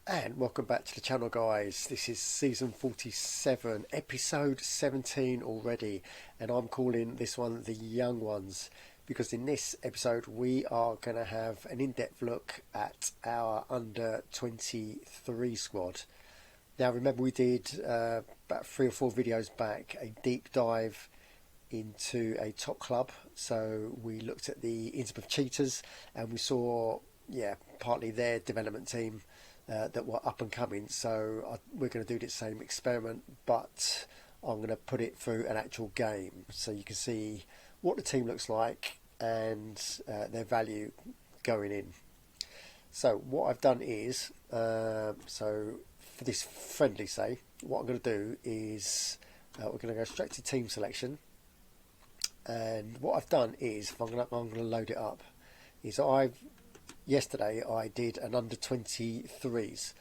And welcome back to the channel, guys. This is season 47, episode 17 already, and I'm calling this one the young ones because in this episode we are going to have an in-depth look at our under 23 squad. Now remember, we did about 3 or 4 videos back a deep dive into a top club. So we looked at the Innsbruck Cheetahs and we saw partly their development team that were up and coming. So we're going to do the same experiment, but I'm going to put it through an actual game so you can see what the team looks like and their value going in. So what I've done is, so for this friendly say, what I'm going to do is we're going to go straight to team selection. And what I've done is, I'm going to load it up, is yesterday I did an under 23s.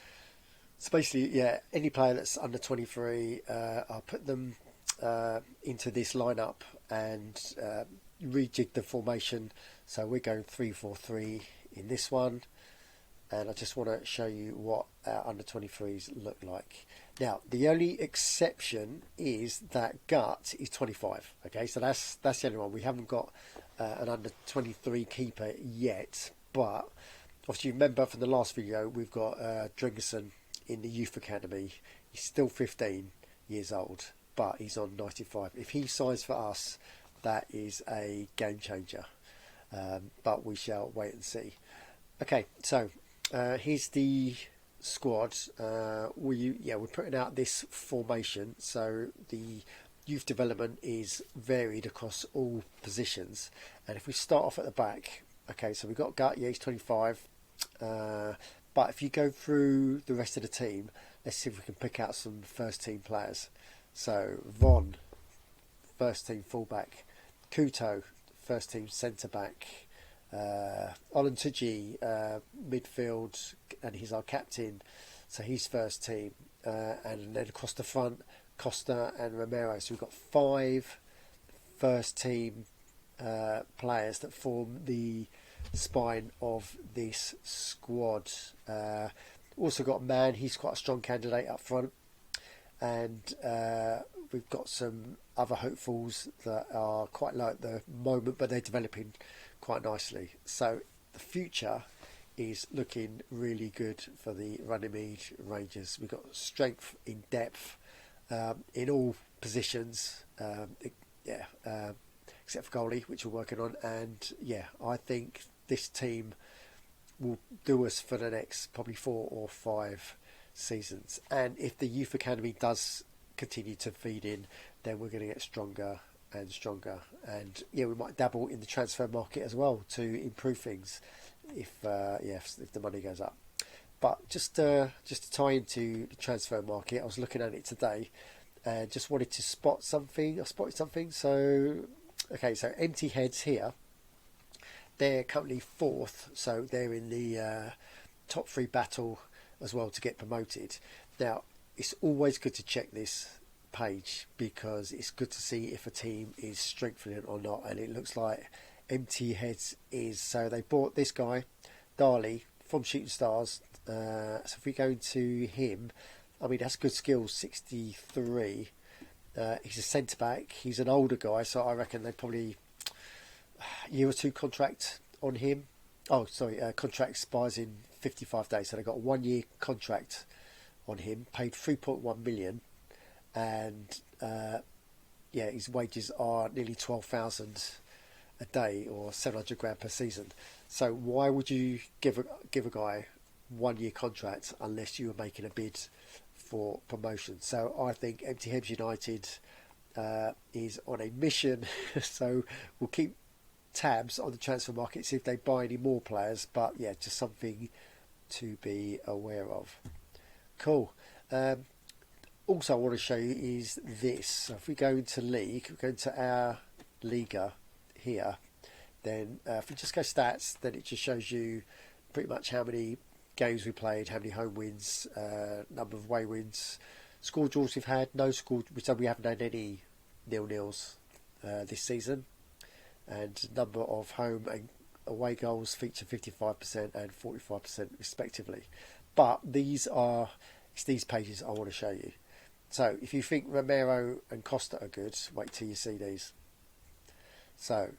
So basically, any player that's under 23, I'll put them into this lineup and rejig the formation. So we're going 3-4-3 in this one, and I just want to show you what our under 23s look like. Now, the only exception is that Gut is 25. Okay, so that's the only one. We haven't got an under 23 keeper yet. But obviously, remember from the last video, we've got Dringerson in the youth academy. He's still 15 years old, but he's on 95. If he signs for us, that is a game changer. But we shall wait and see. Okay, so here's the squad. We're putting out this formation. So the youth development is varied across all positions. And if we start off at the back. Okay, so we've got Gut, he's 25. But if you go through the rest of the team, let's see if we can pick out some first team players. So Von, first team fullback. Kuto, first team centre back. Olentuji, midfield, and he's our captain, so he's first team. And then across the front, Costa and Romero. So we've got 5 first team players that form the spine of this squad. Also got Mann, he's quite a strong candidate up front, and we've got some other hopefuls that are quite low at the moment, but they're developing quite nicely. So the future is looking really good for the Runnymede Rangers. We've got strength in depth in all positions, except for goalie, which we're working on. And I think this team will do us for the next probably 4 or 5 seasons. And if the youth academy does continue to feed in, then we're going to get stronger and stronger. And we might dabble in the transfer market as well to improve things if the money goes up. But just to tie into the transfer market, I was looking at it today and just wanted to spot something. I spotted something. So Empty Heads here, they're currently 4th, so they're in the top 3 battle as well to get promoted. Now, it's always good to check this page because it's good to see if a team is strengthening or not, and it looks like Empty Heads is. So they bought this guy, Darley, from Shooting Stars. So if we go to him, I mean, that's good skills, 63. He's a centre back. He's an older guy, so I reckon they probably a year or 2 contract on him. Contract expires in 55 days, so they got a 1-year contract on him. Paid 3.1 million, and his wages are nearly 12,000 a day, or 700 grand per season. So why would you give a guy 1-year contract unless you were making a bid for promotion? So I think Empty Heads United is on a mission. So we'll keep tabs on the transfer market, see if they buy any more players. But just something to be aware of. Cool. Also, I want to show you is this. So if we go into League, we go into our Liga here. Then if we just go stats, then it just shows you pretty much how many games we played, how many home wins, number of away wins, score draws we've had, no score. So we haven't had any 0-0s this season, and number of home and away goals feature 55% and 45% respectively. But it's these pages I want to show you. So if you think Romero and Costa are good, wait till you see these. So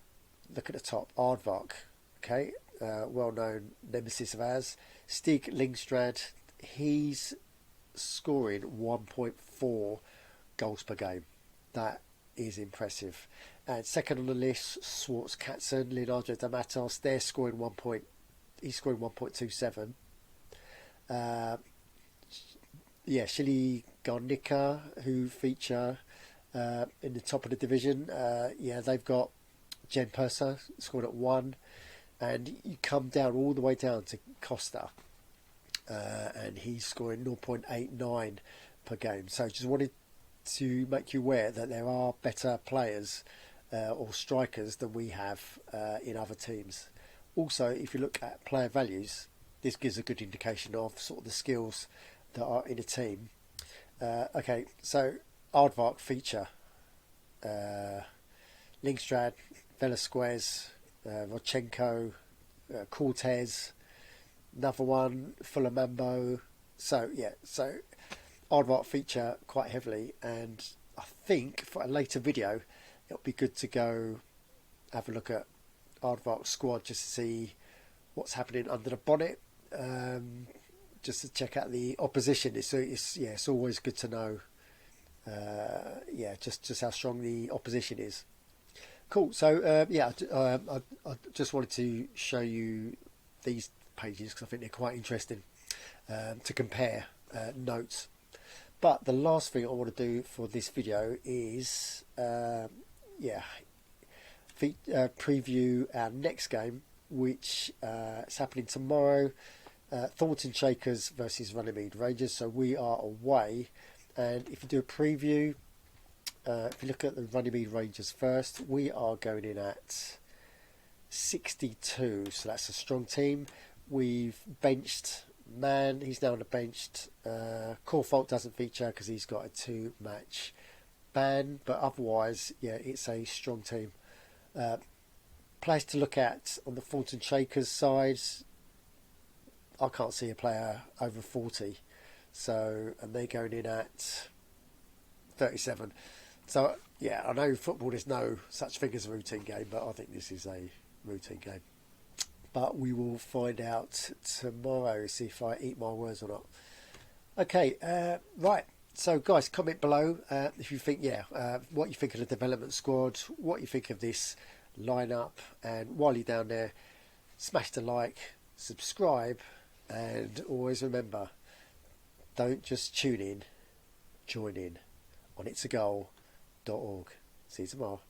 look at the top, Aardvark, okay, well-known nemesis of ours. Stig Lindstrand, he's scoring 1.4 goals per game. That is impressive. And second on the list, Swartz Katzen, Leonardo D'Amatos, he's scoring 1.27. Shili Garnica, who feature in the top of the division. They've got Jen Purser scored at 1, and you come down all the way down to Costa, and he's scoring 0.89 per game. So just wanted to make you aware that there are better players or strikers than we have in other teams. Also, if you look at player values, this gives a good indication of sort of the skills that are in a team. Okay, so Aardvark feature Lindstrand, Velasquez, Rodchenko, Cortez, another one, Fulamambo. So Aardvark feature quite heavily, and I think for a later video it'll be good to go have a look at Aardvark's squad just to see what's happening under the bonnet, just to check out the opposition. It's always good to know just how strong the opposition is. Cool. So I just wanted to show you these pages because I think they're quite interesting to compare notes. But the last thing I want to do for this video is preview our next game, which is happening tomorrow. Thornton Shakers versus Runnymede Rangers. So we are away, and if you do a preview, if you look at the Runnymede Rangers first, we are going in at 62, so that's a strong team. We've benched Mann, he's now on the bench. Corfault doesn't feature because he's got a 2-match ban, but otherwise, it's a strong team. Players to look at on the Thornton Shakers side, I can't see a player over 40, and they're going in at 37. So I know football, there's no such thing as a routine game, but I think this is a routine game. But we will find out tomorrow, see if I eat my words or not. Okay, right. So guys, comment below if you think, what you think of the development squad, what you think of this lineup, and while you're down there, smash the like, subscribe, and always remember, don't just tune in, join in on itsAgoal.org. See you tomorrow.